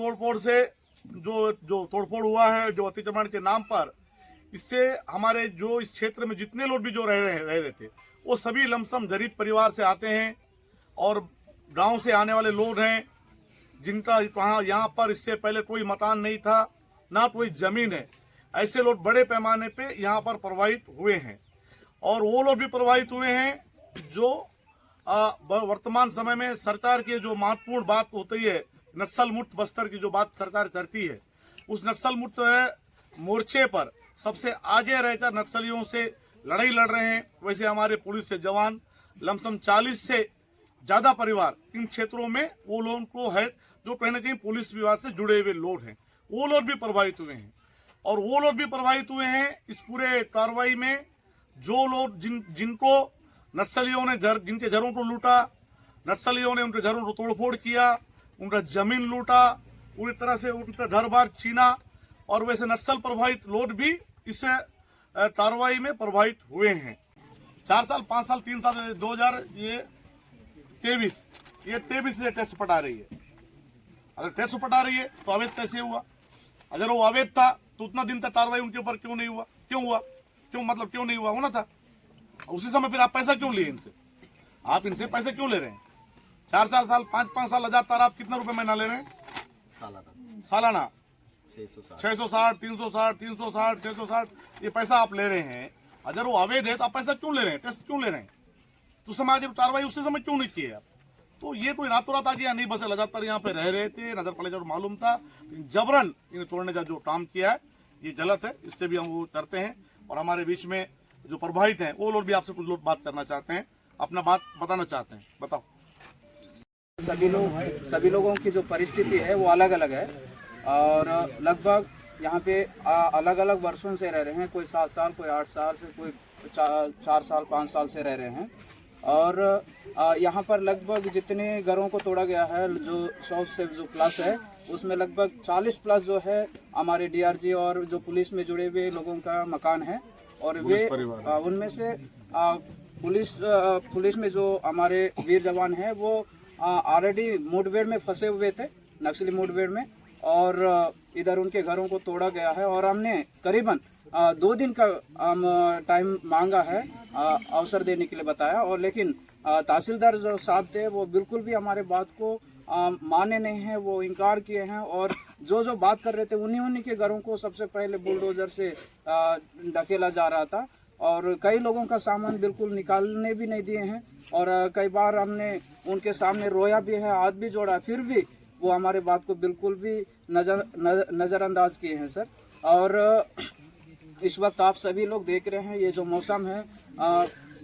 तोड़फोड़ से जो तोड़फोड़ हुआ है, जो अतिक्रमण के नाम पर, इससे हमारे जो इस क्षेत्र में जितने लोग भी जो रह रहे थे, वो सभी लमसम गरीब परिवार से आते हैं और गांव से आने वाले लोग हैं, जिनका यहाँ पर इससे पहले कोई मकान नहीं था, ना कोई जमीन है। ऐसे लोग बड़े पैमाने पे यहाँ पर प्रभावित हुए हैं और वो लोग भी प्रभावित हुए हैं जो वर्तमान समय में सरकार की जो महत्वपूर्ण बात होती है, नक्सल मुक्त बस्तर की जो बात सरकार करती है, उस नक्सल मुक्त मोर्चे पर सबसे आगे रहकर नक्सलियों से लड़ाई लड़ रहे हैं। वैसे हमारे पुलिस के जवान लमसम 40 से ज़्यादा परिवार इन क्षेत्रों में वो लोगों को है जो कहीं ना कहीं पुलिस विभाग से जुड़े हुए लोग हैं, वो लोग भी प्रभावित हुए हैं। और वो लोग भी प्रभावित हुए हैं इस पूरे कार्रवाई में जो लोग जिनको नक्सलियों ने जिनके घरों को लूटा, नक्सलियों ने उनके घरों को तोड़फोड़ किया, उनका जमीन लूटा, पूरी तरह से उनका घर बार छीना। और वैसे नक्सल प्रभावित लोग भी इस कार्रवाई में प्रभावित हुए हैं। 4 साल 5 साल 3 साल 2023 से टैक्स पटा रही है। अगर टैक्स पटा रही है तो अवैध कैसे हुआ? अगर वो अवैध था तो उतना दिन तक कार्रवाई उनके ऊपर क्यों नहीं हुआ? क्यों मतलब क्यों नहीं हुआ? होना था। उसी समय फिर आप पैसा क्यों लिए इनसे? आप इनसे पैसे क्यों ले रहे हैं? 4 साल 5 साल लगातार आप कितना रुपए महीना ले रहे हैं? सालाना 660 360 660 ये पैसा आप ले रहे हैं। अगर वो अवैध है तो आप पैसा क्यों ले रहे हैं? टैक्स क्यों ले रहे हैं? तो समाज कार्रवाई उसी समय क्यों नहीं की है आप? तो ये कोई रातों रात आ गया नहीं, बस लगातार यहाँ पे रह रहे थे, नजर पड़े जब मालूम था, जबरन इन्हें तोड़ने का जो काम किया है ये गलत है। इससे भी हम वो करते हैं। और हमारे बीच में जो प्रभावित हैं वो लोग भी आपसे कुछ लोग बात करना चाहते हैं, अपना बात बताना चाहते हैं। बताओ। सभी लोगों की जो परिस्थिति है वो अलग अलग है और लगभग यहाँ पे अलग अलग वर्षों से रह रहे हैं। कोई 7 साल, कोई 8 साल से, कोई 4 साल 5 साल से रह रहे हैं। और यहाँ पर लगभग जितने घरों को तोड़ा गया है, जो 100 से जो प्लस है, उसमें लगभग 40 प्लस जो है हमारे डीआरजी और जो पुलिस में जुड़े हुए लोगों का मकान है। और वे उनमें से पुलिस में जो हमारे वीर जवान हैं वो ऑलरेडी मुठभेड़ में फंसे हुए थे, नक्सली मुठभेड़ में, और इधर उनके घरों को तोड़ा गया है। और हमने करीबन 2 दिन का टाइम मांगा है, अवसर देने के लिए बताया। और लेकिन तहसीलदार जो साहब थे वो बिल्कुल भी हमारे बात को माने नहीं हैं, वो इनकार किए हैं। और जो बात कर रहे थे उन्हीं के घरों को सबसे पहले बुलडोजर से ढकेला जा रहा था और कई लोगों का सामान बिल्कुल निकालने भी नहीं दिए हैं। और कई बार हमने उनके सामने रोया भी है, हाथ भी जोड़ा, फिर भी वो हमारे बात को बिल्कुल भी नज़रअंदाज किए हैं सर। और इस वक्त आप सभी लोग देख रहे हैं ये जो मौसम है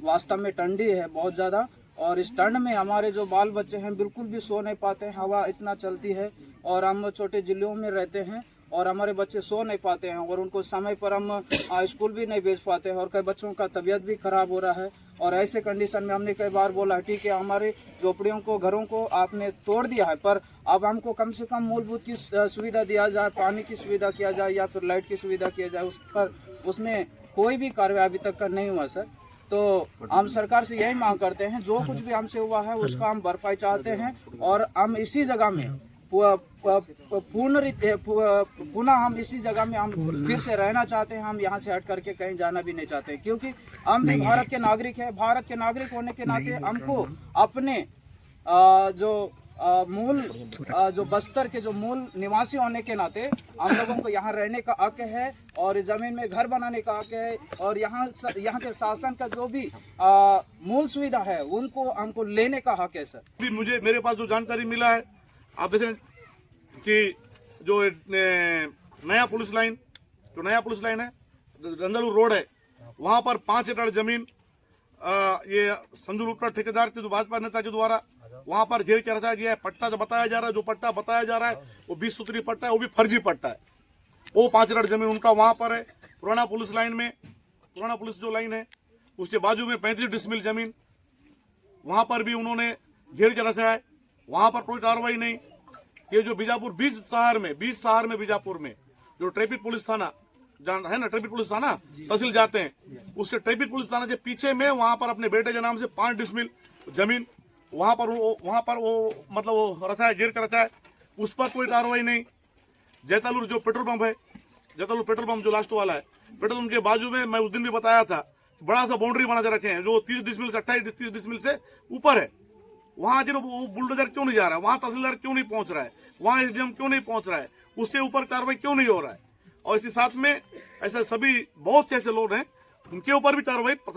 वास्तव में ठंडी है बहुत ज़्यादा। और इस ठंड में हमारे जो बाल बच्चे हैं बिल्कुल भी सो नहीं पाते हैं, हवा इतना चलती है। और हम छोटे जिलों में रहते हैं और हमारे बच्चे सो नहीं पाते हैं और उनको समय पर हम स्कूल भी नहीं भेज पाते हैं और कई बच्चों का तबीयत भी खराब हो रहा है। और ऐसे कंडीशन में हमने कई बार बोला ठीक है हमारे झोपड़ियों को, घरों को आपने तोड़ दिया है, पर अब हमको कम से कम मूलभूत की सुविधा दिया जाए, पानी की सुविधा किया जाए या फिर लाइट की सुविधा किया जाए। उस पर उसमें कोई भी कार्रवाई अभी तक का नहीं हुआ सर। तो हम सरकार से यही मांग करते हैं जो कुछ भी हमसे हुआ है उसका हम भरपाई चाहते हैं और हम इसी जगह में पुनः हम इसी जगह में हम फिर से रहना चाहते हैं। हम यहाँ से हट करके कहीं जाना भी नहीं चाहते क्योंकि हम भी भारत के नागरिक हैं। भारत के नागरिक होने के नाते हमको अपने मूल जो बस्तर के जो मूल निवासी होने के नाते हम लोगों को यहाँ रहने का हक है और जमीन में घर बनाने का हक है। और यहाँ के शासन का जो भी मूल सुविधा है उनको हमको लेने का हक है सर। मेरे पास जो जानकारी मिला है, आप देखें कि जो नया पुलिस लाइन है, रंगलू रोड है, वहाँ पर 5 एकड़ जमीन ये संजू लुटकर ठेकेदार के जो भाजपा नेता के द्वारा वहाँ पर घेर के रखा गया है। पट्टा जो बताया जा रहा है, जो पट्टा बताया जा रहा है वो 20 सूत्री पट्टा है, वो भी फर्जी पट्टा है। वो 5 एकड़ जमीन उनका वहाँ पर है। पुराना पुलिस जो लाइन है उसके बाजू में 35 डिसमिल जमीन, वहाँ पर भी उन्होंने घेर के रखा है, वहाँ पर कोई कार्रवाई नहीं। ये जो बीजापुर 20 शहर में बीजापुर में जो ट्रैफिक पुलिस थाना है ना, ट्रैफिक पुलिस थाना तहसील जाते हैं, उसके ट्रैफिक पुलिस थाना के पीछे में वहाँ पर अपने बेटे के नाम से 5 डिसमिल जमीन वहाँ पर वो मतलब वो रखा है, घेर कर रखा है। उस पर कोई कार्रवाई नहीं। जैतालूर जो पेट्रोल पंप है, जैतालूर पेट्रोल पंप जो लास्ट वाला है, पेट्रोल पंप के बाजू में मैं उस दिन भी बताया था, बड़ा सा बाउंड्री बना के रखे हैं जो 30 डिसमिल से 28-30 डिसमिल से ऊपर है। वहां जो वो बुलडोजर क्यों नहीं जा रहा है, वहां तहसीलदार क्यों नहीं पहुंच रहा है, वहां एसडीएम क्यों नहीं पहुंच रहा है, उससे ऊपर कार्रवाई क्यों नहीं हो रहा है। और इसी साथ में ऐसे सभी बहुत से ऐसे लोग हैं, उनके ऊपर भी कार्रवाई